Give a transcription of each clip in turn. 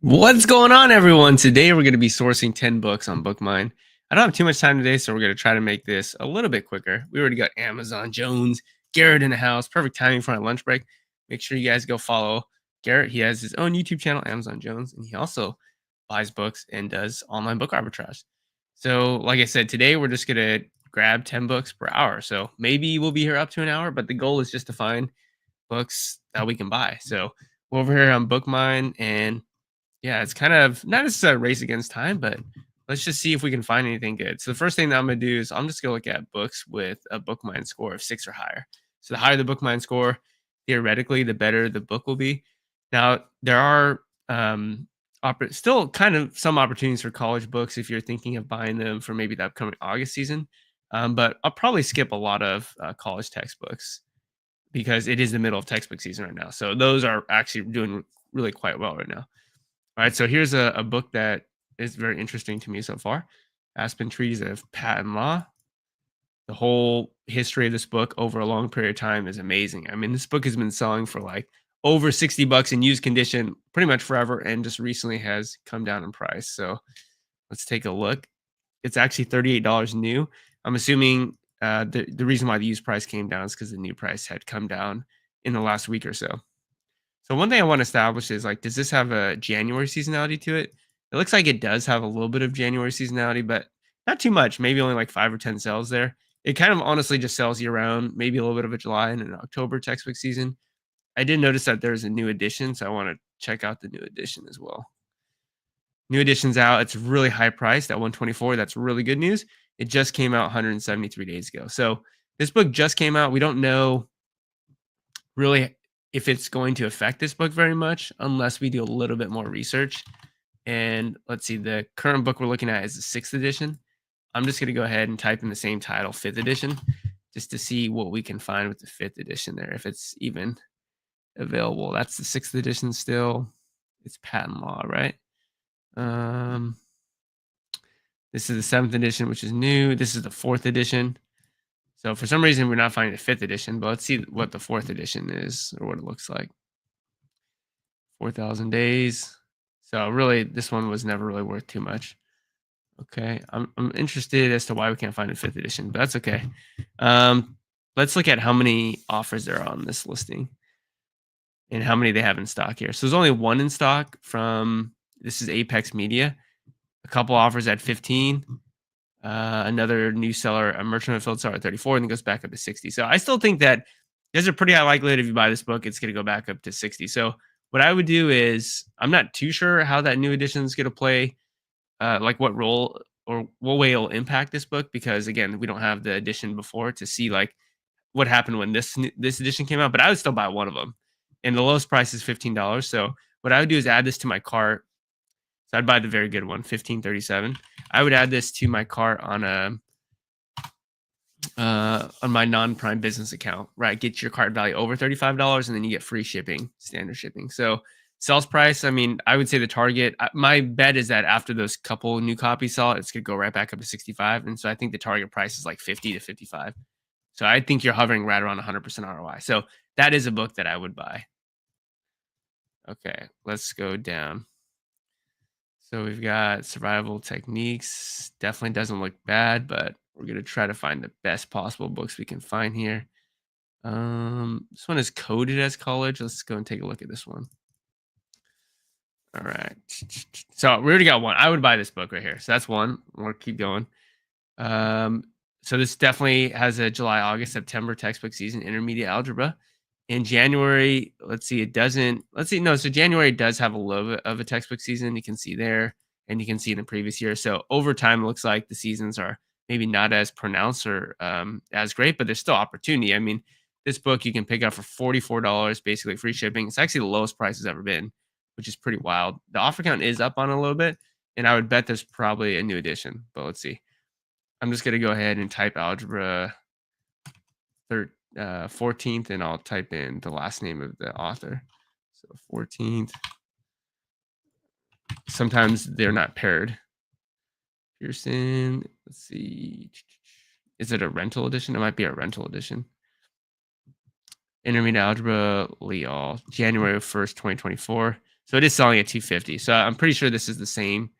What's going on, everyone? Today we're going to be sourcing 10 books on BookMine. I don't have too much time today, so we're going to try to make this a little bit quicker. We already got Amazon Jones, Garrett in the house. Perfect timing for our lunch break. Make sure you guys go follow Garrett. He has his own YouTube channel, Amazon Jones, and he also buys books and does online book arbitrage. So, like I said, today we're just going to grab 10 books per hour. So maybe we'll be here up to an hour, but the goal is just to find books that we can buy. So, we're over here on BookMine, and yeah, it's kind of not necessarily a race against time, but let's just see if we can find anything good. So the first thing that I'm gonna do is I'm just gonna look at books with a BookMine score of 6 or higher. So the higher the BookMine score, theoretically, the better the book will be. Now there are still kind of some opportunities for college books if you're thinking of buying them for maybe the upcoming August season. But I'll probably skip a lot of college textbooks because it is the middle of textbook season right now. So those are actually doing really quite well right now. All right, so here's a book that is very interesting to me so far. Aspen Trees of Patent Law. The whole history of this book over a long period of time is amazing. I mean, this book has been selling for like over $60 in used condition pretty much forever and just recently has come down in price. So let's take a look. It's actually $38 new. I'm assuming the reason why the used price came down is because the new price had come down in the last week or so. So one thing I want to establish is like, does this have a January seasonality to it? It looks like it does have a little bit of January seasonality, but not too much. Maybe only like 5 or 10 sales there. It kind of honestly just sells year round. Maybe a little bit of a July and an October textbook season. I did notice that there's a new edition, so I want to check out the new edition as well. New edition's out. It's really high priced at 124. That's really good news. It just came out 173 days ago. So this book just came out. We don't know really if it's going to affect this book very much unless we do a little bit more research. And let's see, the current book we're looking at is the 6th edition. I'm just going to go ahead and type in the same title, 5th edition, just to see what we can find with the 5th edition there, if it's even available. That's the 6th edition still. It's patent law, right? This is the 7th edition, which is new. This is the 4th edition. So for some reason, we're not finding the 5th edition, but let's see what the 4th edition is or what it looks like. 4,000 days. So really, this one was never really worth too much. Okay, I'm interested as to why we can't find a 5th edition, but that's okay. Let's look at how many offers there are on this listing and how many they have in stock here. So there's only one in stock from, this is Apex Media. A couple offers at 15. Another new seller, a merchant fulfilled seller at 34, and it goes back up to 60. So I still think that there's a pretty high likelihood if you buy this book, it's going to go back up to 60. So what I would do is, I'm not too sure how that new edition is going to play, like what role or what way it'll impact this book, because again, we don't have the edition before to see like what happened when this edition came out. But I would still buy one of them, and the lowest price is $15. So what I would do is add this to my cart. So I'd buy the very good one, 1537. I would add this to my cart on my non-prime business account, right? Get your cart value over $35 and then you get free shipping, standard shipping. So sales price, I mean, I would say the target, my bet is that after those couple new copies sell, it's going to go right back up to 65. And so I think the target price is like 50 to 55. So I think you're hovering right around 100% ROI. So that is a book that I would buy. Okay, let's go down. So we've got survival techniques. Definitely doesn't look bad, but we're going to try to find the best possible books we can find here. This one is coded as college. Let's go and take a look at this one. All right. So we already got one. I would buy this book right here. So that's one. We'll keep going. So this definitely has a July, August, September textbook season, intermediate algebra. In January, let's see, it doesn't, let's see, no, so January does have a little bit of a textbook season. You can see there, and you can see in the previous year. So over time, it looks like the seasons are maybe not as pronounced or as great, but there's still opportunity. I mean, this book you can pick up for $44, basically free shipping. It's actually the lowest price it's ever been, which is pretty wild. The offer count is up on a little bit, and I would bet there's probably a new edition, but let's see. I'm just going to go ahead and type algebra 14th, and I'll type in the last name of the author. So 14th. Sometimes they're not paired. Pearson. Let's see. Is it a rental edition? It might be a rental edition. Intermediate algebra, Leal, January 1st, 2024. So it is selling at 250. So I'm pretty sure this is the same.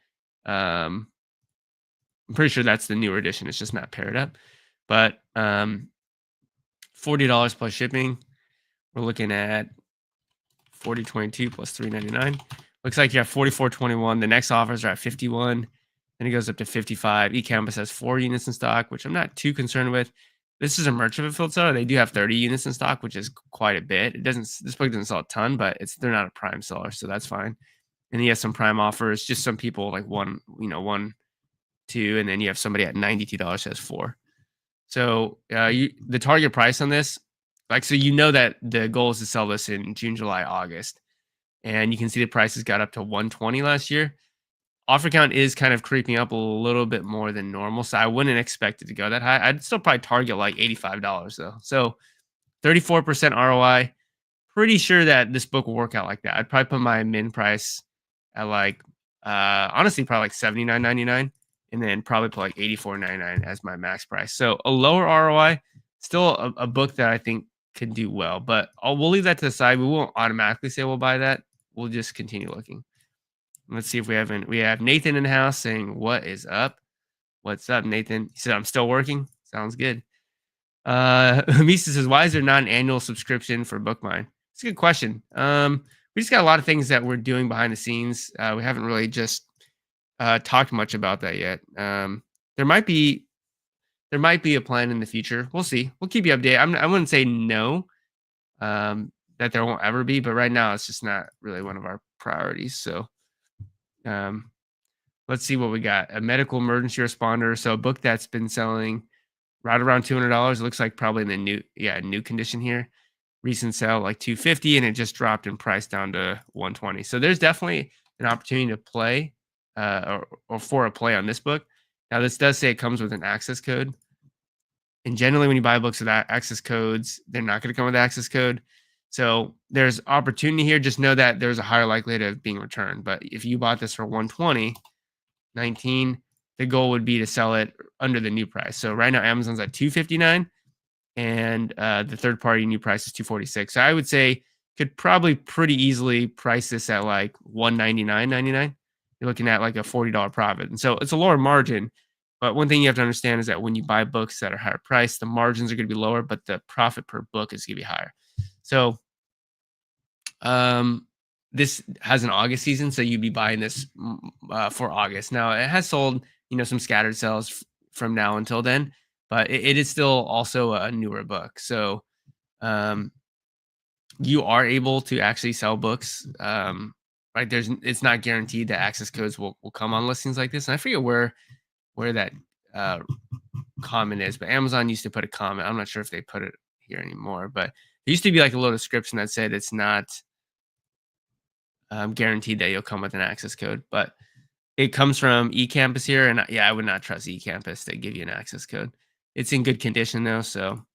Um, I'm pretty sure that's the newer edition. It's just not paired up. But $40 plus shipping. We're looking at 40.22 plus 3.99. Looks like you have 44.21. The next offers are at 51. Then it goes up to 55. eCampus has 4 units in stock, which I'm not too concerned with. This is a merchant fulfilled seller. They do have 30 units in stock, which is quite a bit. This book doesn't sell a ton, but they're not a prime seller, so that's fine. And he has some prime offers. Just some people like one, 2, and then you have somebody at $92 has 4. So the target price on this, so that the goal is to sell this in June, July, August, and you can see the prices got up to 120 last year. Offer count is kind of creeping up a little bit more than normal, so I wouldn't expect it to go that high. I'd still probably target like $85 though. So 34% ROI. Pretty sure that this book will work out like that. I'd probably put my min price at like honestly probably like $79.99, and then probably put like $84.99 as my max price. So a lower ROI, still a book that I think could do well, but we'll leave that to the side. We won't automatically say we'll buy that. We'll just continue looking. Let's see if we have Nathan in the house saying, "What is up? What's up, Nathan?" He said, "I'm still working." Sounds good. Misa says, "Why is there not an annual subscription for BookMine?" It's a good question. We just got a lot of things that we're doing behind the scenes. We haven't really just talked much about that yet. There might be a plan in the future. We'll see. We'll keep you updated. I wouldn't say no, that there won't ever be, but right now it's just not really one of our priorities. So let's see what we got. A medical emergency responder. So a book that's been selling right around $200. It looks like probably in the new condition here. Recent sale like 250, and it just dropped in price down to 120. So there's definitely an opportunity to play or for a play on this book. Now this does say it comes with an access code. And generally when you buy books with access codes, they're not going to come with access code. So there's opportunity here. Just know that there's a higher likelihood of being returned. But if you bought this for 120.19, the goal would be to sell it under the new price. So right now Amazon's at $259, and the third party new price is $246. So I would say could probably pretty easily price this at like $199.99. You're looking at like a $40 profit. And so it's a lower margin. But one thing you have to understand is that when you buy books that are higher priced, the margins are going to be lower, but the profit per book is going to be higher. So this has an August season, so you'd be buying this for August. Now it has sold, some scattered sales from now until then, but it is still also a newer book. So you are able to actually sell books. Right? It's not guaranteed that access codes will come on listings like this. And I forget where that comment is, but Amazon used to put a comment. I'm not sure if they put it here anymore, but there used to be like a little description that said it's not guaranteed that you'll come with an access code, but it comes from eCampus here. And I would not trust eCampus to give you an access code. It's in good condition though. So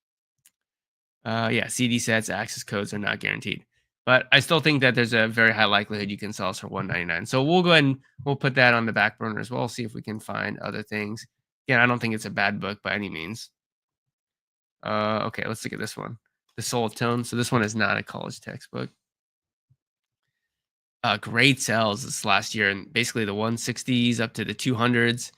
CD sets, access codes are not guaranteed, but I still think that there's a very high likelihood you can sell us for $199. So we'll go ahead and we'll put that on the back burner as well. See if we can find other things. Again, I don't think it's a bad book by any means. Okay, let's look at this one. The Soul of Tone. So this one is not a college textbook. Great sales this last year, and basically the 160s up to the 200s,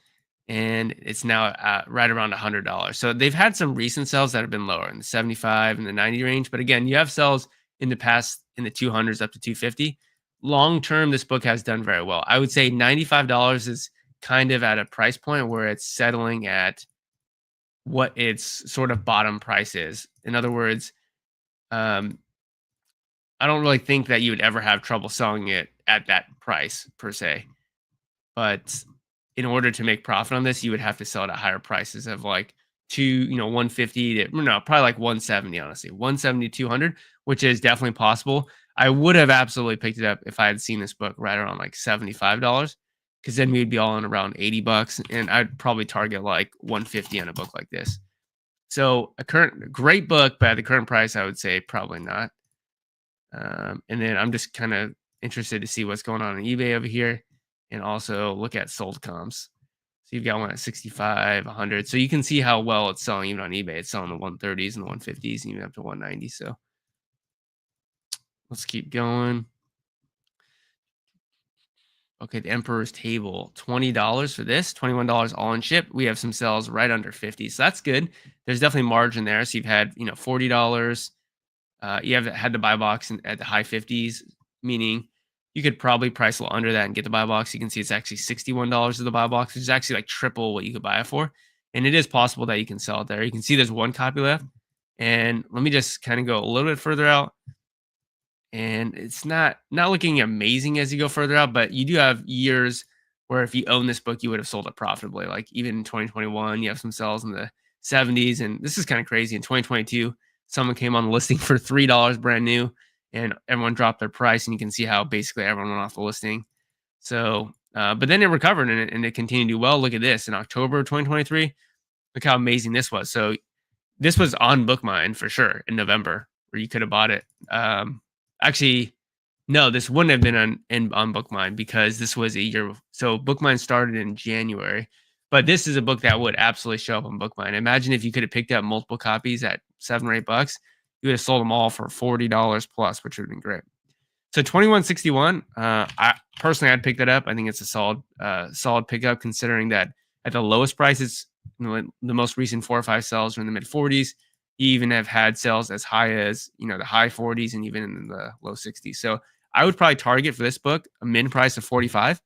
and it's now right around $100. So they've had some recent sales that have been lower in the 75 and the 90 range, but again, you have sales in the past in the 200s up to 250. Long term, this book has done very well. I would say $95 is kind of at a price point where it's settling at what its sort of bottom price is. In other words, I don't really think that you would ever have trouble selling it at that price per se. But in order to make profit on this, you would have to sell it at higher prices of like 150 to probably like 170, honestly, 170, 200, which is definitely possible. I would have absolutely picked it up if I had seen this book right around like $75, because then we'd be all in around $80, and I'd probably target like 150 on a book like this. So a great book, but at the current price, I would say probably not. And then I'm just kind of interested to see what's going on eBay over here, and also look at sold comps. So you've got one at 65, 100. So you can see how well it's selling even on eBay. It's selling the 130s and the 150s, and even up to 190. So let's keep going. Okay, The Emperor's Table, $20 for this, $21 all in ship. We have some sales right under 50. So that's good. There's definitely margin there. So you've had, $40. You have had the buy box at the high 50s, meaning you could probably price a little under that and get the buy box. You can see it's actually $61 of the buy box, which is actually like triple what you could buy it for. And it is possible that you can sell it there. You can see there's one copy left. And let me just kind of go a little bit further out, and it's not looking amazing as you go further out, but you do have years where if you own this book, you would have sold it profitably. Like even in 2021, you have some sales in the 70s, and this is kind of crazy. In 2022, someone came on the listing for $3 brand new, and everyone dropped their price, and you can see how basically everyone went off the listing. So, but then it recovered and it continued to do well. Look at this in October 2023. Look how amazing this was. So this was on BookMine for sure in November, where you could have bought it. Actually, no, this wouldn't have been on BookMine because this was a year. So BookMine started in January, but this is a book that would absolutely show up on BookMine. Imagine if you could have picked up multiple copies at $7 or $8, you would have sold them all for $40 plus, which would have been great. So 2161, I personally I'd pick that up. I think it's a solid pickup considering that at the lowest price, it's the most recent 4 or 5 sales are in the mid 40s. You even have had sales as high as the high 40s and even in the low 60s. So I would probably target for this book a min price of 45.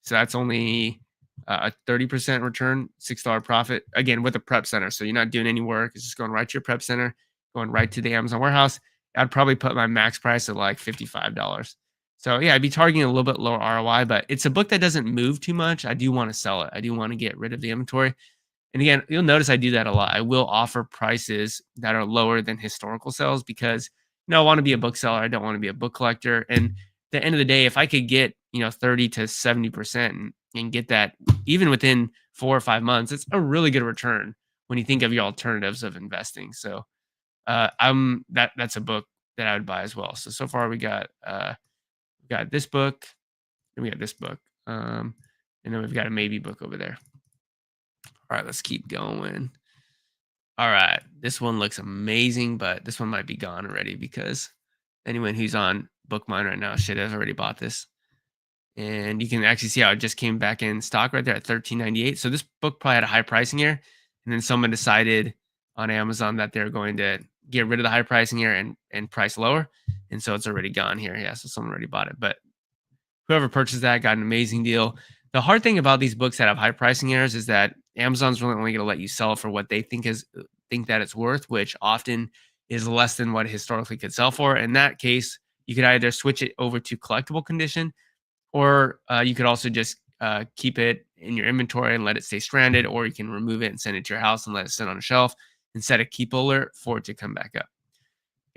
So that's only a 30% return, $6 profit. Again, with a prep center. So you're not doing any work. It's just going right to your prep center, going right to the Amazon warehouse. I'd probably put my max price at like $55. So yeah, I'd be targeting a little bit lower ROI, but it's a book that doesn't move too much. I do want to sell it. I do want to get rid of the inventory. And again, you'll notice I do that a lot. I will offer prices that are lower than historical sales because I want to be a bookseller. I don't want to be a book collector. And at the end of the day, if I could get 30 to 70% and get that even within 4 or 5 months, it's a really good return when you think of your alternatives of investing. So that's a book that I would buy as well. So far we got this book and we got this book. And then we've got a maybe book over there. All right, let's keep going. All right, this one looks amazing, but this one might be gone already because anyone who's on BookMine right now should have already bought this. And you can actually see how it just came back in stock right there at $13.98. So this book probably had a high pricing here, and then someone decided on Amazon that they're going to get rid of the high pricing here and price lower, and so it's already gone here. Yeah, so someone already bought it, but whoever purchased that got an amazing deal. The hard thing about these books that have high pricing errors is that Amazon's really only going to let you sell it for what they think that it's worth, which often is less than what it historically could sell for. In that case, you could either switch it over to collectible condition, or you could also just keep it in your inventory and let it stay stranded, or you can remove it and send it to your house and let it sit on a shelf and set a keep alert for it to come back up.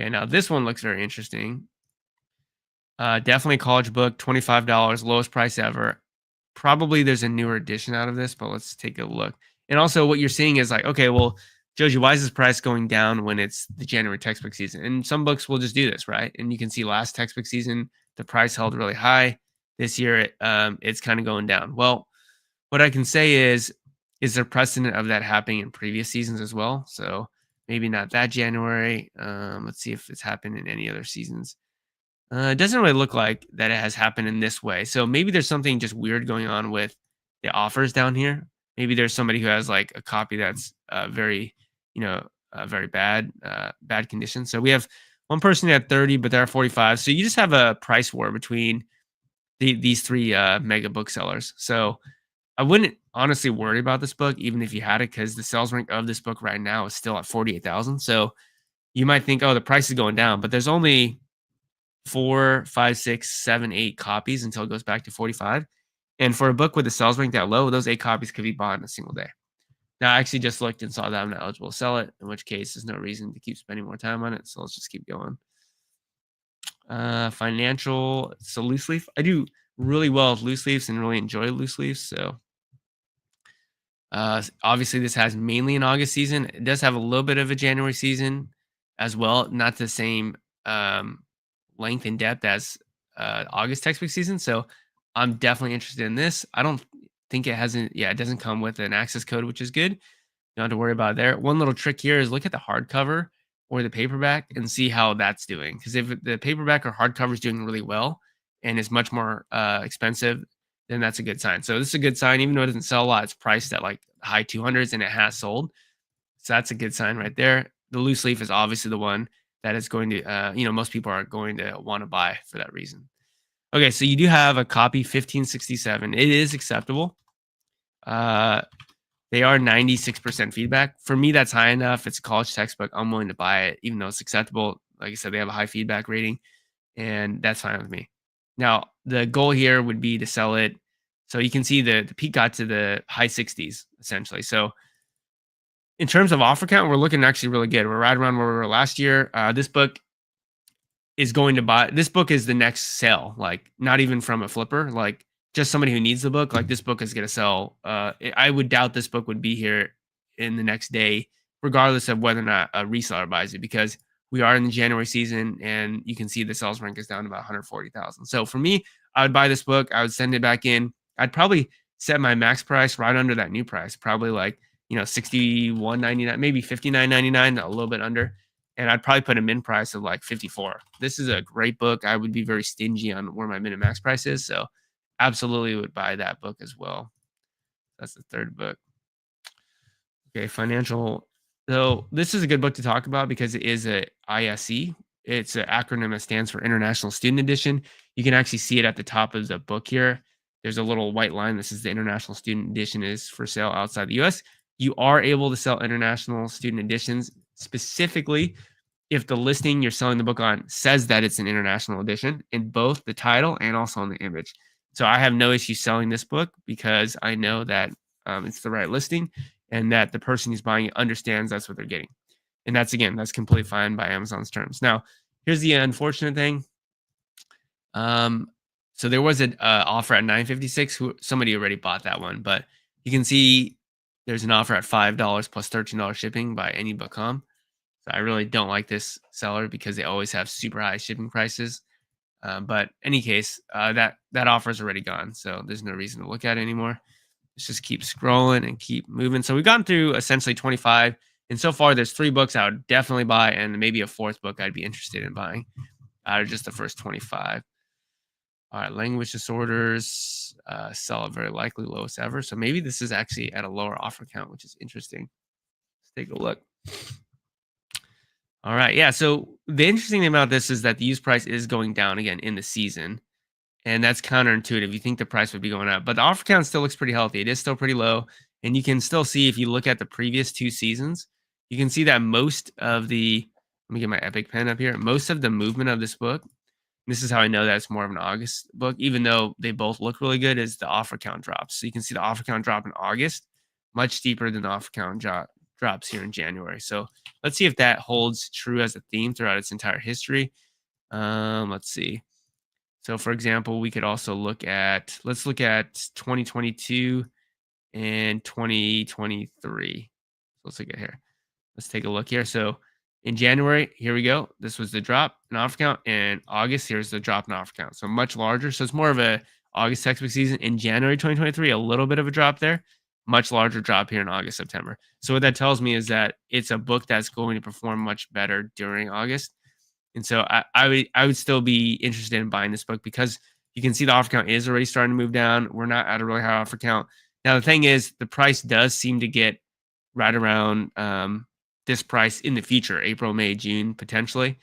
Okay, now this one looks very interesting. Definitely college book, $25, lowest price ever. Probably there's a newer edition out of this, but let's take a look. And also what you're seeing is like, okay, well, Joji, why is this price going down when it's the January textbook season? And some books will just do this, right? And you can see last textbook season, the price held really high. This year, it's kind of going down. Well, what I can say is there precedent of that happening in previous seasons as well? So maybe not that January. Let's see if it's happened in any other seasons. It doesn't really look like that it has happened in this way. So maybe there's something just weird going on with the offers down here. Maybe there's somebody who has like a copy that's very bad condition. So we have one person at 30, but they're 45. So you just have a price war between these three mega booksellers. So I wouldn't honestly worry about this book, even if you had it, because the sales rank of this book right now is still at 48,000. So you might think, oh, the price is going down, but there's only 4, 5, 6, 7, 8 copies until it goes back to 45. And for a book with a sales rank that low, those 8 copies could be bought in a single day. Now, I actually just looked and saw that I'm not eligible to sell it, in which case there's no reason to keep spending more time on it. So let's just keep going. Financial, so loose leaf. I do really well with loose leaves and really enjoy loose leaves. So obviously this has mainly an August season. It does have a little bit of a January season as well. Not the same length and depth as August textbook season. So I'm definitely interested in this. I don't think it doesn't come with an access code, which is good. You don't have to worry about it there. One little trick here is look at the hardcover or the paperback and see how that's doing. Because if the paperback or hardcover is doing really well and is much more expensive then that's a good sign. So this is a good sign, even though it doesn't sell a lot. It's priced at like high 200s and it has sold. So that's a good sign right there. The loose leaf is obviously the one that is going to, most people are going to want to buy for that reason. Okay, so you do have a copy 1567. It is acceptable. They are 96% feedback. For me, that's high enough. It's a college textbook. I'm willing to buy it, even though it's acceptable. Like I said, they have a high feedback rating, and that's fine with me. Now, the goal here would be to sell it. So you can see the peak got to the high 60s, essentially. So in terms of offer count, we're looking actually really good. We're right around where we were last year. This book is going to buy this book is the next sale, like not even from a flipper, like just somebody who needs the book. Like this book is going to sell. I would doubt this book would be here in the next day, regardless of whether or not a reseller buys it, because we are in the January season and you can see the sales rank is down to about 140,000. So for me, I would buy this book. I would send it back in. I'd probably set my max price right under that new price, probably like, 61.99, maybe 59.99, a little bit under. And I'd probably put a min price of like 54. This is a great book. I would be very stingy on where my min and max price is. So absolutely would buy that book as well. That's the third book. Okay, financial. So this is a good book to talk about because it is a ISE. It's an acronym that stands for International Student Edition. You can actually see it at the top of the book here. There's a little white line. This is the International Student Edition is for sale outside the US. You are able to sell international student editions specifically if the listing you're selling the book on says that it's an international edition in both the title and also on the image. So I have no issue selling this book because I know that it's the right listing and that the person who's buying it understands that's what they're getting. And that's completely fine by Amazon's terms. Now, here's the unfortunate thing. So there was an offer at $9.56. Somebody already bought that one, but you can see there's an offer at $5 plus $13 shipping by anybook.com. So I really don't like this seller because they always have super high shipping prices. But any case, that offer is already gone. So there's no reason to look at it anymore. Let's just keep scrolling and keep moving. So we've gone through essentially 25. And so far, there's 3 books I would definitely buy and maybe a 4th book I'd be interested in buying out of just the first 25. All right, language disorders sell very likely lowest ever. So maybe this is actually at a lower offer count, which is interesting. Let's take a look. All right, yeah. So the interesting thing about this is that the used price is going down again in the season, and that's counterintuitive. You think the price would be going up, but the offer count still looks pretty healthy. It is still pretty low, and you can still see if you look at the previous 2 seasons, you can see that most of the let me get my Epic pen up here. Most of the movement of this book. This is how I know that it's more of an August book, even though they both look really good, is the offer count drops. So you can see the offer count drop in August, much steeper than the offer count drops here in January. So let's see if that holds true as a theme throughout its entire history. Let's see. So for example, we could also let's look at 2022 and 2023. Let's look at here. Let's take a look here. So in January, here we go. This was the drop in offer count. In August, here's the drop in offer count. So much larger. So it's more of a August textbook season. In January 2023, a little bit of a drop there. Much larger drop here in August, September. So what that tells me is that it's a book that's going to perform much better during August. And so I would still be interested in buying this book because you can see the offer count is already starting to move down. We're not at a really high offer count. Now, the thing is, the price does seem to get right around this price in the future, April, May, June, potentially.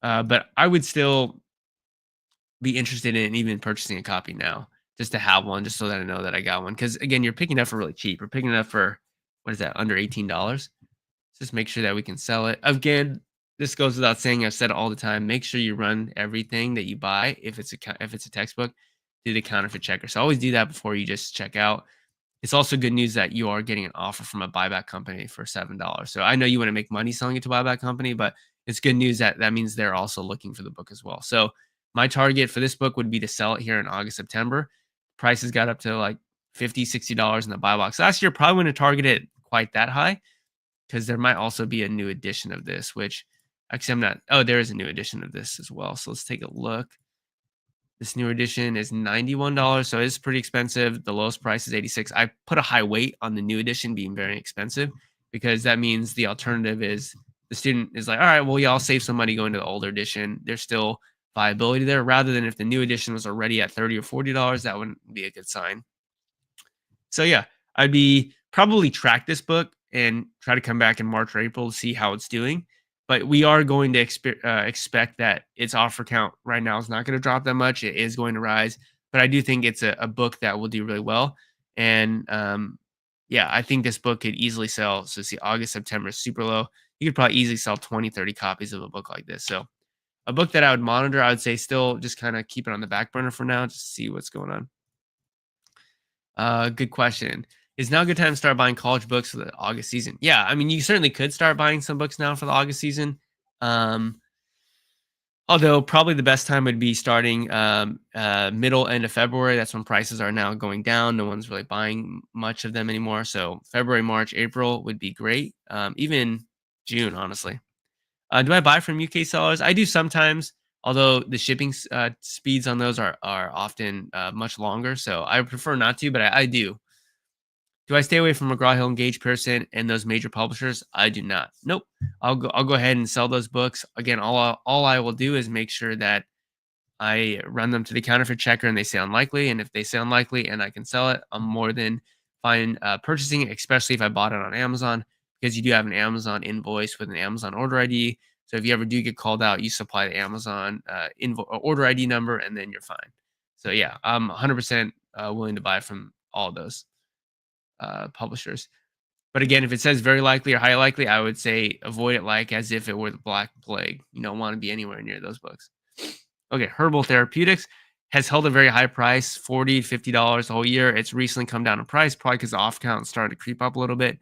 But I would still be interested in even purchasing a copy now, just to have one, just so that I know that I got one. Because again, you're picking it up for really cheap. We're picking it up for, what is that, under $18. Just make sure that we can sell it. Again, this goes without saying. I've said it all the time. Make sure you run everything that you buy, if it's a textbook, through the counterfeit checker. So always do that before you just check out. It's also good news that you are getting an offer from a buyback company for $7. So I know you want to make money selling it to a buyback company, but it's good news that means they're also looking for the book as well. So my target for this book would be to sell it here in August, September. Prices got up to like $50, $60 in the buy box. Last year, probably wouldn't have targeted quite that high because there might also be a new edition of this, which actually I'm not. Oh, there is a new edition of this as well. So let's take a look. This new edition is $91, so it's pretty expensive. The lowest price is $86. I put a high weight on the new edition being very expensive because that means the alternative is the student is like, all right, well, yeah, I'll save some money going to the older edition. They're still viability there, rather than if the new edition was already at $30 or $40, that wouldn't be a good sign. So yeah, I'd be probably track this book and try to come back in March or April to see how it's doing. But we are going to expect that its offer count right now is not going to drop that much. It is going to rise, but I do think it's a book that will do really well. And yeah, I think this book could easily sell. So see, August, September is super low. You could probably easily sell 20, 30 copies of a book like this. So a book that I would monitor, I would say still just kind of keep it on the back burner for now, just to see what's going on. Good question. Is now a good time to start buying college books for the August season? Yeah, I mean, you certainly could start buying some books now for the August season. Um, Although probably the best time would be starting middle end of February. That's when prices are now going down. No one's really buying much of them anymore. So February, March, April would be great. Even June, honestly. Do I buy from UK sellers? I do sometimes, although the shipping speeds on those are often much longer. So I prefer not to, but I do. Do I stay away from McGraw-Hill and Gage Pearson and those major publishers? I do not. Nope. I'll go ahead and sell those books. Again, all I will do is make sure that I run them to the counterfeit checker and they say unlikely. And if they say unlikely and I can sell it, I'm more than fine purchasing it, especially if I bought it on Amazon, because you do have an Amazon invoice with an Amazon order ID. So if you ever do get called out, you supply the Amazon order ID number and then you're fine. So yeah, I'm 100% willing to buy from all of those publishers. But again, if it says very likely or high likely, I would say avoid it like as if it were the Black Plague. You don't want to be anywhere near those books. Okay, Herbal Therapeutics has held a very high price, $40, $50 the whole year. It's recently come down in price, probably because the off count started to creep up a little bit.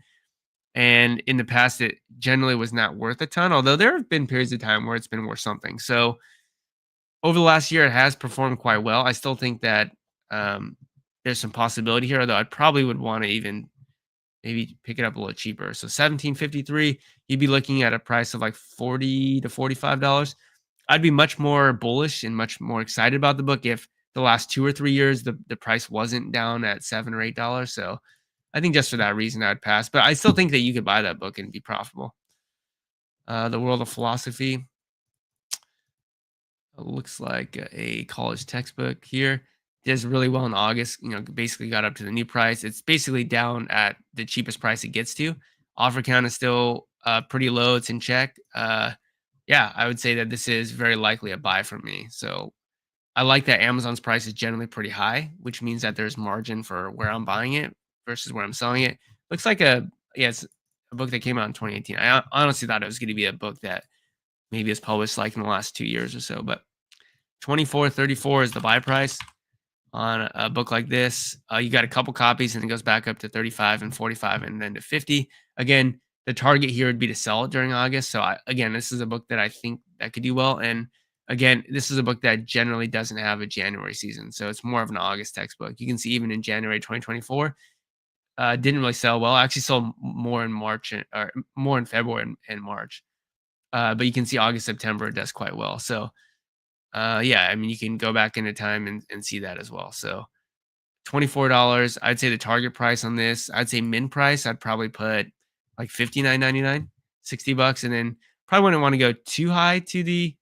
And in the past, it generally was not worth a ton, although there have been periods of time where it's been worth something. So over the last year, it has performed quite well. I still think that there's some possibility here, although I probably would want to even maybe pick it up a little cheaper. So 1753, you'd be looking at a price of like $40 to $45. I'd be much more bullish and much more excited about the book if the last 2 or 3 years the price wasn't down at $7 or $8. So I think just for that reason I'd pass. But I still think that you could buy that book and be profitable. The World of Philosophy looks like a college textbook here. Does really well in August. Basically got up to the new price. It's basically down at the cheapest price it gets to. Offer count is still pretty low. It's in check. Yeah, I would say that this is very likely a buy for me. So I like that Amazon's price is generally pretty high, which means that there's margin for where I'm buying it versus where I'm selling it. Looks like it's a book that came out in 2018. I honestly thought it was going to be a book that maybe is published like in the last 2 years or so, but 24.34 is the buy price on a book like this. You got a couple copies and it goes back up to 35 and 45 and then to 50. Again, the target here would be to sell it during August. So again, this is a book that I think that could do well. And again, this is a book that generally doesn't have a January season. So it's more of an August textbook. You can see even in January 2024, didn't really sell well. I actually sold more in March or more in February and March. But you can see August, September, it does quite well. So yeah, I mean, you can go back into time and see that as well. So $24, I'd say the target price on this, I'd say min price, I'd probably put like $59.99, $60, and then probably wouldn't want to go too high to the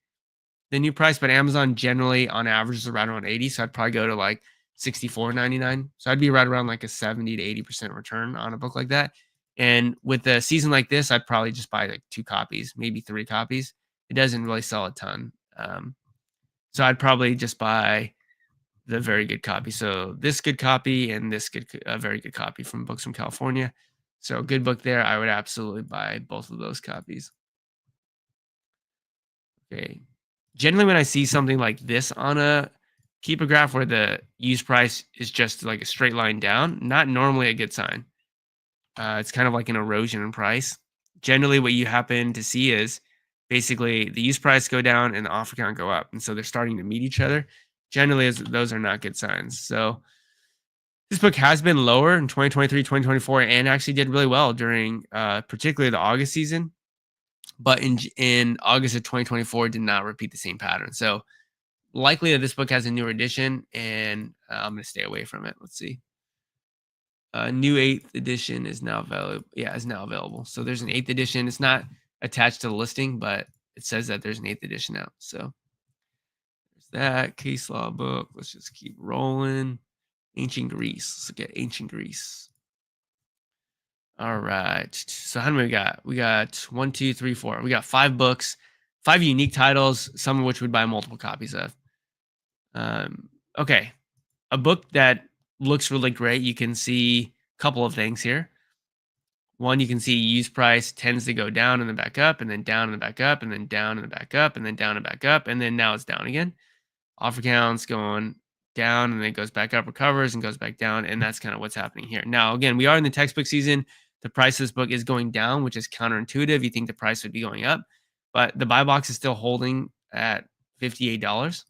new price, but Amazon generally on average is around 80. So I'd probably go to like $64.99. So I'd be right around like a 70 to 80% return on a book like that. And with a season like this, I'd probably just buy like 2 copies, maybe 3 copies. It doesn't really sell a ton. So I'd probably just buy the very good copy. So this good copy and this very good copy from Books from California. So good book there. I would absolutely buy both of those copies. Okay. Generally, when I see something like this on a keep a graph where the use price is just like a straight line down, not normally a good sign. It's kind of like an erosion in price. Generally, what you happen to see is basically the use price go down and the offer count go up. And so they're starting to meet each other. Generally, those are not good signs. So this book has been lower in 2023, 2024, and actually did really well during particularly the August season. But in August of 2024, did not repeat the same pattern. So likely that this book has a newer edition, and I'm going to stay away from it. Let's see. New 8th edition is now available. Yeah, is now available. So there's an 8th edition. It's not attached to the listing, but it says that there's an 8th edition out. So that case law book. Let's just keep rolling. Ancient Greece. Let's look at ancient Greece. All right. So how many we got? We got one, two, three, four. We got 5 books, 5 unique titles, some of which we'd buy multiple copies of. Okay. A book that looks really great. You can see a couple of things here. One, you can see used price tends to go down and then back up, and then down and then back up, and then down and then back up, and then down and back up, and then now it's down again. Offer counts going down and then it goes back up, recovers and goes back down. And that's kind of what's happening here. Now, again, we are in the textbook season. The price of this book is going down, which is counterintuitive. You think the price would be going up, but the buy box is still holding at $58.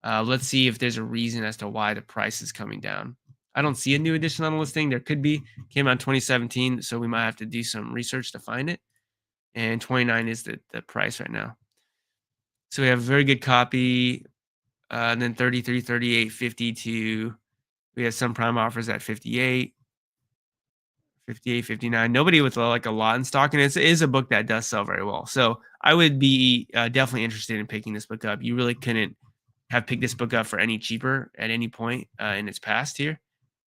Let's see if there's a reason as to why the price is coming down. I don't see a new edition on the listing. There could be. Came out in 2017, so we might have to do some research to find it. And 29 is the price right now. So we have a very good copy. And then 33, 38, 52. We have some prime offers at 58, 58, 59. Nobody with like a lot in stock. And it is a book that does sell very well. So I would be definitely interested in picking this book up. You really couldn't have picked this book up for any cheaper at any point in its past here,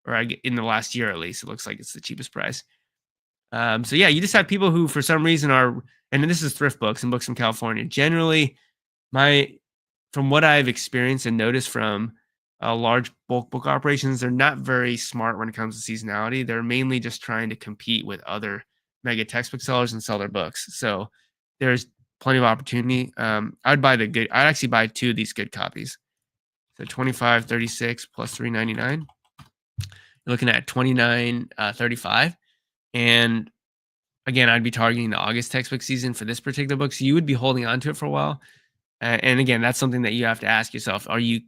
or in the last year at least. It looks like it's the cheapest price. So yeah, you just have people who for some reason are, and this is thrift books and books from California. Generally, from what I've experienced and noticed from large bulk book operations, they're not very smart when it comes to seasonality. They're mainly just trying to compete with other mega textbook sellers and sell their books. So there's plenty of opportunity. I'd actually buy 2 of these good copies. So 25.36 plus $3.99. You're looking at $29.35. And again, I'd be targeting the August textbook season for this particular book. So you would be holding on to it for a while. And again, that's something that you have to ask yourself. Do you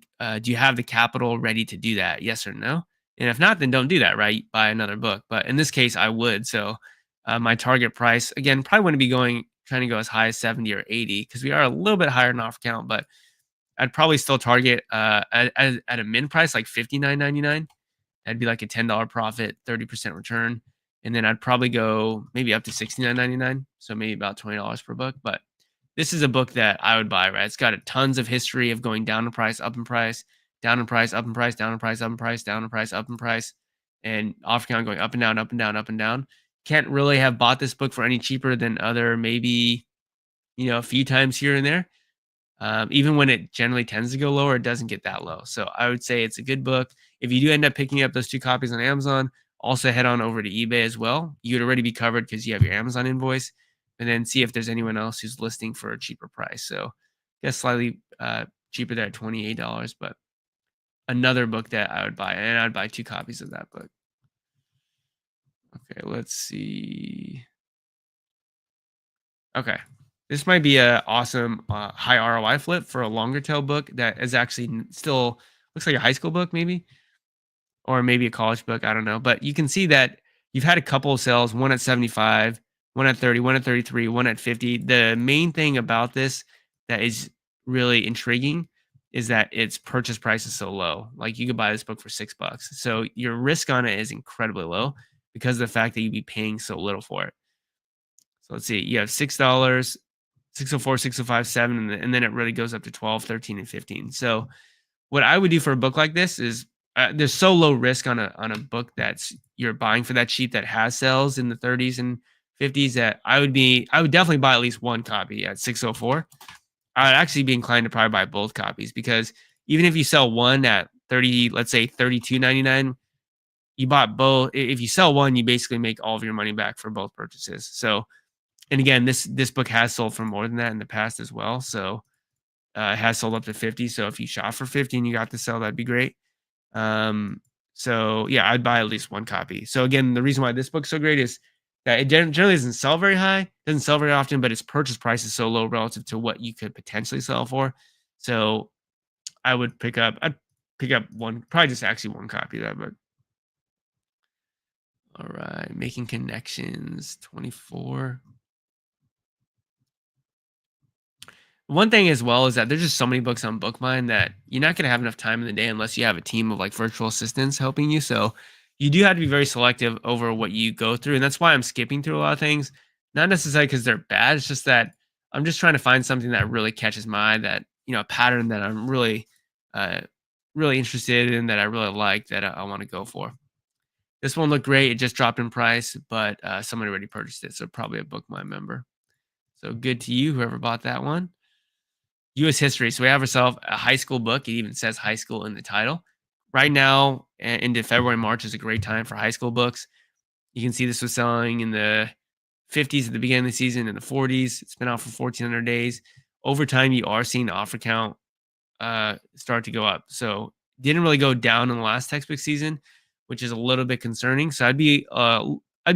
have the capital ready to do that? Yes or no? And if not, then don't do that, right? Buy another book. But in this case, I would. So my target price, again, probably wouldn't be trying to go as high as 70 or 80 because we are a little bit higher in offer count, but I'd probably still target at a min price like $59.99. That'd be like a $10 profit, 30% return. And then I'd probably go maybe up to $69.99. So maybe about $20 per book. But this is a book that I would buy, right? It's got tons of history of going down in price, up in price, down in price, up in price, down in price, up in price, down in price, up in price, and offer count going up and down, up and down, up and down. Can't really have bought this book for any cheaper than other maybe, a few times here and there. Even when it generally tends to go lower, it doesn't get that low. So I would say it's a good book. If you do end up picking up those 2 copies on Amazon, also head on over to eBay as well. You'd already be covered because you have your Amazon invoice. And then see if there's anyone else who's listing for a cheaper price. So I guess slightly cheaper there at $28, but another book that I would buy, and I'd buy 2 copies of that book. Okay, let's see. Okay, this might be an awesome high ROI flip for a longer tail book that is actually still looks like a high school book maybe, or maybe a college book. I don't know, but you can see that you've had a couple of sales, one at 75, one at 30, one at 33, one at 50. The main thing about this that is really intriguing is that its purchase price is so low. Like you could buy this book for $6. So your risk on it is incredibly low because of the fact that you'd be paying so little for it. So let's see, you have $6, 604, 605, 7, and then it really goes up to 12, 13, and 15. So what I would do for a book like this is there's so low risk on a book that's you're buying for that cheap that has sales in the 30s and 50s that I would definitely buy at least 1 copy at 604. I'd actually be inclined to probably buy both copies because even if you sell one at 30, let's say $32.99, you bought both. If you sell one, you basically make all of your money back for both purchases. So, and again, this book has sold for more than that in the past as well. So it has sold up to 50. So if you shop for 50 and you got to sell, that'd be great. So yeah, I'd buy at least 1 copy. So again, the reason why this book's so great is that it generally doesn't sell very high, doesn't sell very often, but its purchase price is so low relative to what you could potentially sell for. So I'd pick up one, probably just actually 1 copy of that book. All right, Making Connections, 24. One thing as well is that there's just so many books on BookMine that you're not going to have enough time in the day unless you have a team of like virtual assistants helping you. So you do have to be very selective over what you go through. And that's why I'm skipping through a lot of things, not necessarily because they're bad. It's just that I'm just trying to find something that really catches my eye that a pattern that I'm uh, really interested in, that I really like, that I want to go for. This one looked great. It just dropped in price, but somebody already purchased it, so probably a BookMine member. So good to you, whoever bought that one. U.S. history. So we have ourselves a high school book. It even says high school in the title. Right now, into February, March is a great time for high school books. You can see this was selling in the 50s at the beginning of the season, in the 40s. It's been out for 1,400 days. Over time, you are seeing the offer count start to go up. So didn't really go down in the last textbook season, which is a little bit concerning. So I'd be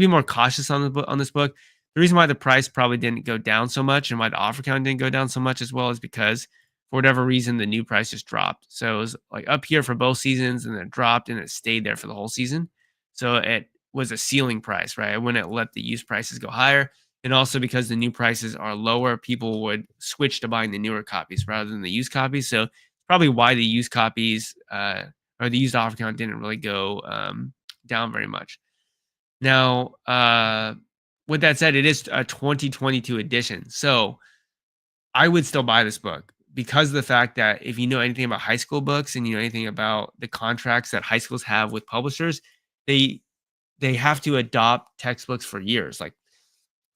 more cautious on the book, on this book. The reason why the price probably didn't go down so much and why the offer count didn't go down so much as well is because for whatever reason the new price just dropped. So it was like up here for both seasons and then it dropped and it stayed there for the whole season. So it was a ceiling price, right? I wouldn't let the used prices go higher. And also because the new prices are lower, people would switch to buying the newer copies rather than the used copies. So probably why the used copies or the used offer count didn't really go down very much. Now, with that said, it is a 2022 edition. So I would still buy this book because of the fact that if you know anything about high school books and you know anything about the contracts that high schools have with publishers, they they have to adopt textbooks for years, like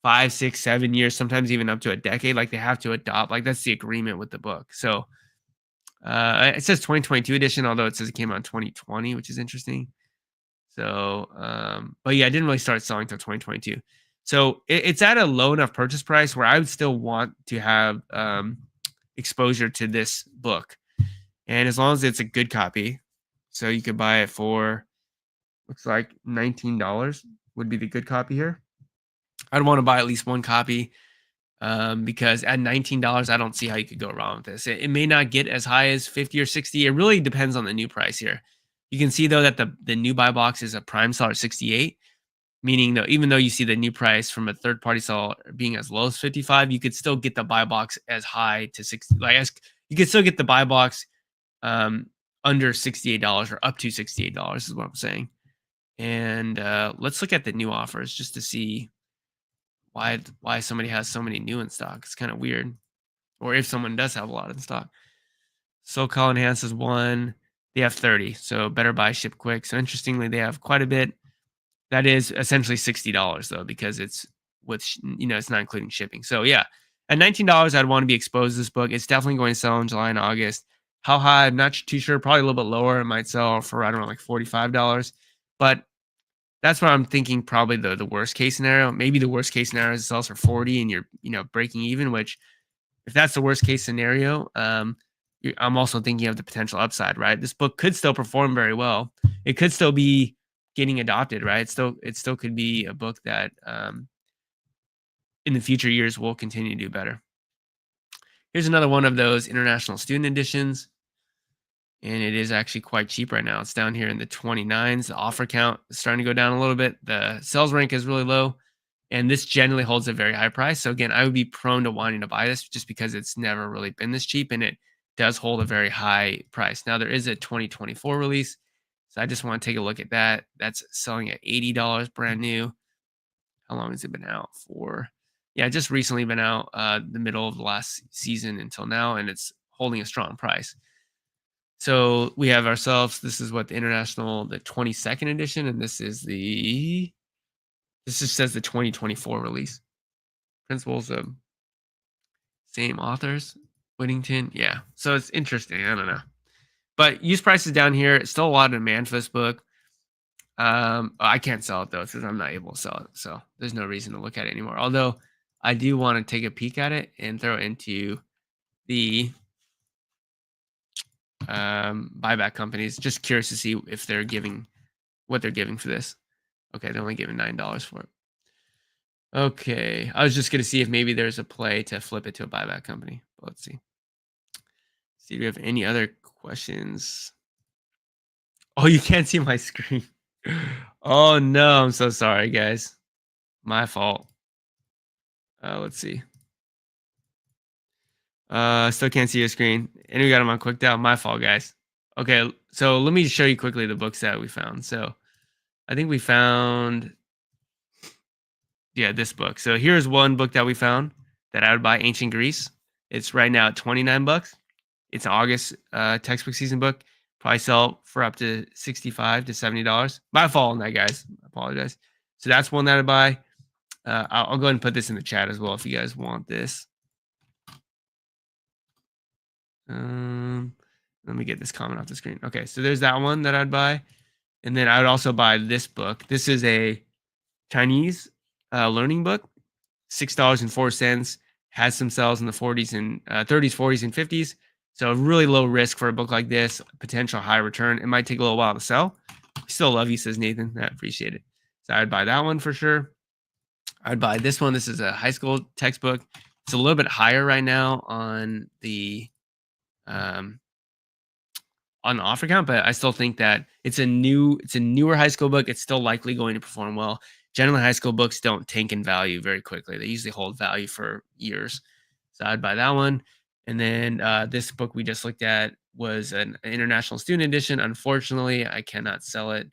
5, 6, 7 years, sometimes even up to a decade. Like they have to adopt, like that's the agreement with the book. So it says 2022 edition, although it says it came out in 2020, which is interesting. So, but yeah, I didn't really start selling until 2022. So it's at a low enough purchase price where I would still want to have exposure to this book. And as long as it's a good copy, so you could buy it for, looks like $19 would be the good copy here. I'd want to buy at least one copy because at $19, I don't see how you could go wrong with this. It may not get as high as 50 or 60. It really depends on the new price here. You can see though that the new buy box is a prime seller at 68, meaning though even though you see the new price from a third party seller being as low as 55, you could still get the buy box as high to 60. Like you could still get the buy box under $68 or up to $68 is what I'm saying. And let's look at the new offers just to see why somebody has so many new in stock. It's kind of weird, or if someone does have a lot in stock. SoCal Enhance is one. They have 30, so better buy, ship quick. So interestingly, they have quite a bit. That is essentially $60 though, because it's it's not including shipping. So yeah, at $19, I'd want to be exposed to this book. It's definitely going to sell in July and August. How high? I'm not too sure. Probably a little bit lower. It might sell for I don't know, like $45. But that's what I'm thinking. Probably the worst case scenario. Maybe the worst case scenario is it sells for 40 and you're breaking even. Which, if that's the worst case scenario, I'm also thinking of the potential upside. Right, this book could still perform very well. It could still be getting adopted. Right, it still could be a book that in the future years will continue to do better. Here's another one of those international student editions. And it is actually quite cheap right now. It's down here in the 29s. The offer count is starting to go down a little bit. The sales rank is really low. And this generally holds a very high price. So again, I would be prone to wanting to buy this just because it's never really been this cheap and it does hold a very high price. Now there is a 2024 release. So I just want to take a look at that. That's selling at $80 brand new. How long has it been out for? Yeah, just recently been out the middle of the last season until now, and it's holding a strong price. So we have ourselves, this is what the 22nd edition, and this just says the 2024 release. Principles of same authors, Whittington. Yeah. So it's interesting. I don't know. But used prices down here, it's still a lot of demand for this book. I can't sell it though, because I'm not able to sell it. So there's no reason to look at it anymore. Although I do want to take a peek at it and throw it into the buyback companies. Just curious to see if they're giving what they're giving for this. Okay, they're only giving $9 for it. Okay, I was just gonna see if maybe there's a play to flip it to a buyback company. But let's see. See if we have any other questions. Oh, you can't see my screen. Oh no, I'm so sorry, guys. My fault. Let's see. Still can't see your screen. And we got them on quick down. My fault, guys. Okay, so let me show you quickly the books that we found. So I think we found, yeah, this book. So here's one book that we found that I would buy, Ancient Greece. It's right now at $29. It's an August textbook season book. Probably sell for up to $65 to $70. My fault on that, guys. I apologize. So that's one that I buy. I'll go ahead and put this in the chat as well if you guys want this. Let me get this comment off the screen. Okay, so there's that one that I'd buy. And then I would also buy this book. This is a Chinese learning book, $6.04. Has some sales in the 40s and 30s, 40s, and 50s. So really low risk for a book like this, potential high return. It might take a little while to sell. Still love you, says Nathan. I appreciate it. So I'd buy that one for sure. I'd buy this one. This is a high school textbook. It's a little bit higher right now on the offer count, but I still think that it's a newer high school book. It's still likely going to perform well. Generally, high school books don't tank in value very quickly. They usually hold value for years. So I'd buy that one. And then this book we just looked at was an international student edition. Unfortunately, I cannot sell it.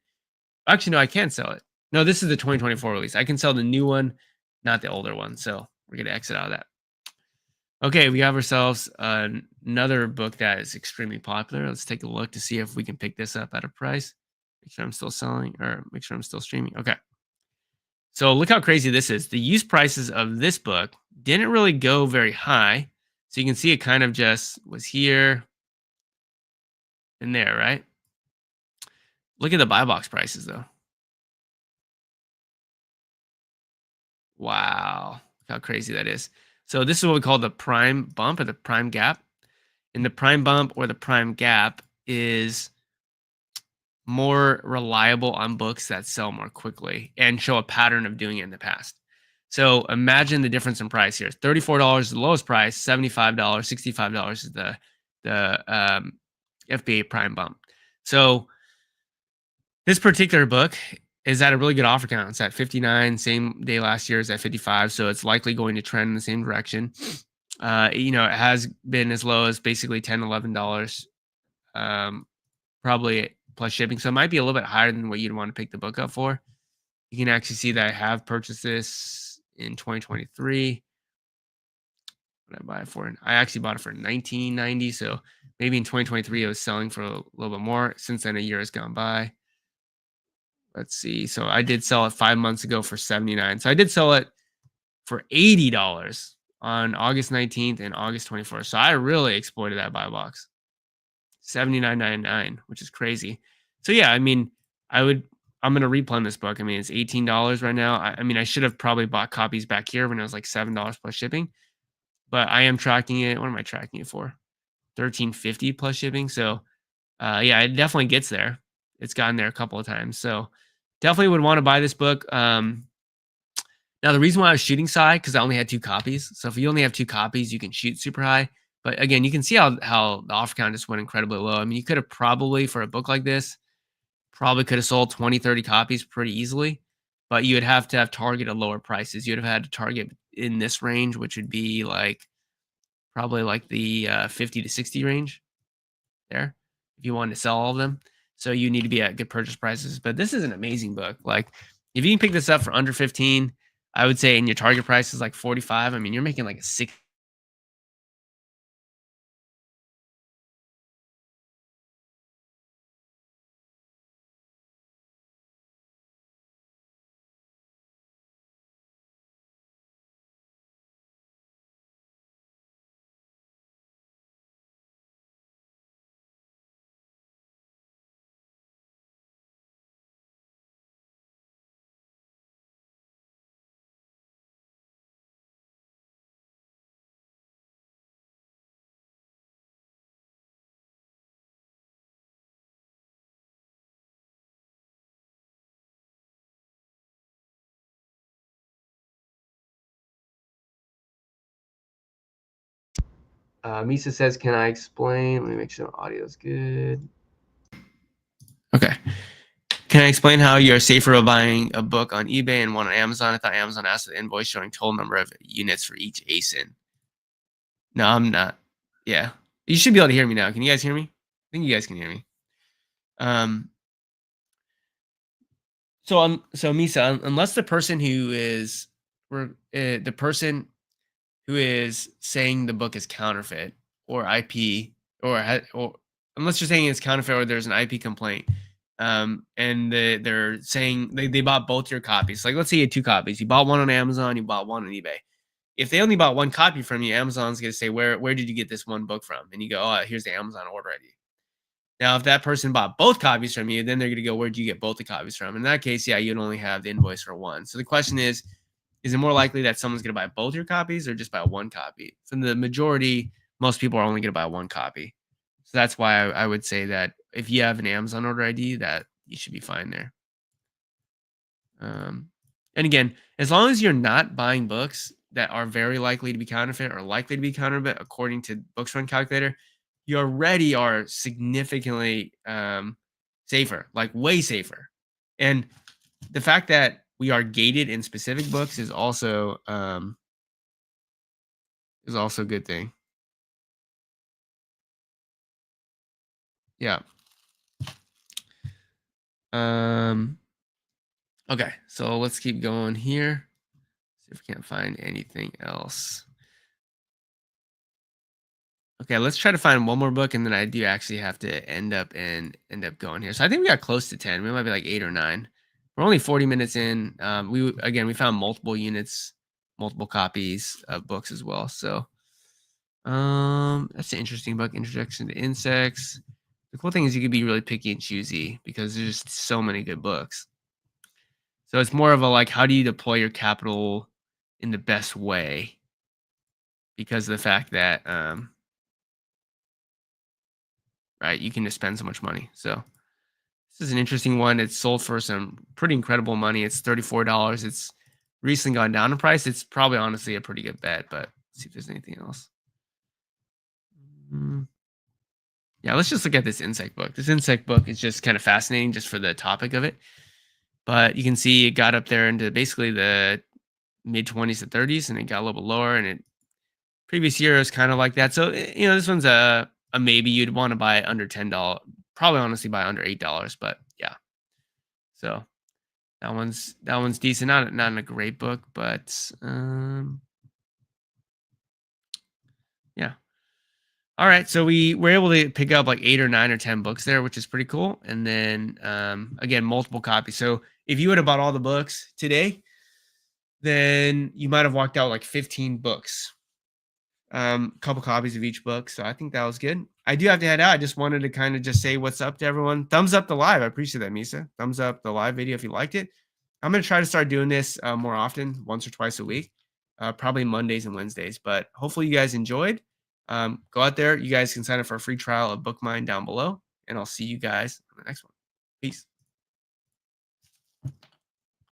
Actually, no, I can sell it. No, this is the 2024 release. I can sell the new one, not the older one. So we're going to exit out of that. Okay, we have ourselves another book that is extremely popular. Let's take a look to see if we can pick this up at a price. Make sure I'm still selling, or make sure I'm still streaming. Okay. So look how crazy this is. The use prices of this book didn't really go very high. So you can see it kind of just was here and there, right? Look at the buy box prices though. Wow, look how crazy that is. So this is what we call the prime bump or the prime gap. And the prime bump or the prime gap is more reliable on books that sell more quickly and show a pattern of doing it in the past. So imagine the difference in price here. $34 is the lowest price, $75, $65 is the FBA prime bump. So this particular book is at a really good offer count. It's at 59, same day last year is at 55. So it's likely going to trend in the same direction. It has been as low as basically $10, $11, probably plus shipping. So it might be a little bit higher than what you'd want to pick the book up for. You can actually see that I have purchased this in 2023. What did I buy it for? I actually bought it for $19.90. So maybe in 2023, it was selling for a little bit more. Since then, a year has gone by. Let's see. So I did sell it 5 months ago for $79. So I did sell it for $80 on August 19th and August 24th. So I really exploited that buy box. $79.99, which is crazy. So yeah, I mean, I'm going to replenish this book. I mean, it's $18 right now. I mean, I should have probably bought copies back here when it was like $7 plus shipping, but I am tracking it. What am I tracking it for? $13.50 plus shipping. So yeah, it definitely gets there. It's gotten there a couple of times. So definitely would want to buy this book. Now, the reason why I was shooting high, because I only had 2 copies. So if you only have 2 copies, you can shoot super high. But again, you can see how the offer count just went incredibly low. I mean, you could have probably, for a book like this, probably could have sold 20, 30 copies pretty easily. But you would have to have targeted lower prices. You'd have had to target in this range, which would be like probably like the 50 to 60 range there if you wanted to sell all of them. So you need to be at good purchase prices. But this is an amazing book. Like if you can pick this up for under 15, I would say, and your target price is like 45. I mean, you're making like a 6. Misa says, can I explain? Let me make sure the audio is good. Okay. Can I explain how you're safer of buying a book on eBay and one on Amazon? I thought Amazon asked for the invoice showing total number of units for each ASIN. No, I'm not. Yeah. You should be able to hear me now. Can you guys hear me? I think you guys can hear me. So Misa, unless the person who is saying the book is counterfeit or IP or unless you're saying it's counterfeit or there's an IP complaint, and they're saying they bought both your copies. Like, let's say you had two copies. You bought one on Amazon, you bought one on eBay. If they only bought one copy from you, Amazon's gonna say, where did you get this one book from? And you go, oh, here's the Amazon order ID. Now, if that person bought both copies from you, then they're gonna go, where'd you get both the copies from? In that case, yeah, you'd only have the invoice for one. So the question is it more likely that someone's gonna buy both your copies or just buy one copy? For the majority, most people are only gonna buy one copy. So that's why I would say that if you have an Amazon order ID, that you should be fine there. Um, and again, as long as you're not buying books that are very likely to be counterfeit or likely to be counterfeit, according to Books Run Calculator, you already are significantly safer, like way safer. And the fact that we are gated in specific books is also a good thing. Yeah. Um, okay, so let's keep going here. See if we can't find anything else. Okay, let's try to find one more book, and then I do actually have to end up going here. So I think we got close to 10. We might be like 8 or 9. We're only 40 minutes in. We found multiple units, multiple copies of books as well. So that's an interesting book, Introduction to Insects. The cool thing is you could be really picky and choosy because there's just so many good books. So it's more of a like, how do you deploy your capital in the best way? Because of the fact that right, you can just spend so much money. So this is an interesting one. It's sold for some pretty incredible money. It's $34. It's recently gone down in price. It's probably honestly a pretty good bet, but let's see if there's anything else. Yeah, let's just look at this insect book. This insect book is just kind of fascinating just for the topic of it. But you can see it got up there into basically the mid 20s to 30s, and it got a little bit lower. And it previous year is kind of like that. So this one's a maybe. You'd want to buy under $10. Probably honestly buy under $8. But yeah, so that one's decent. Not a great book, but yeah. All right, so we were able to pick up like 8 or 9 or 10 books there, which is pretty cool. And then again, multiple copies. So if you would have bought all the books today, then you might have walked out like 15 books, couple copies of each book. So I think that was good. I do have to head out. I just wanted to kind of just say what's up to everyone. Thumbs up the live. I appreciate that, Misa. Thumbs up the live video if you liked it. I'm going to try to start doing this more often, once or twice a week, probably Mondays and Wednesdays. But hopefully you guys enjoyed. Go out there. You guys can sign up for a free trial of BookMine down below, and I'll see you guys on the next one. Peace.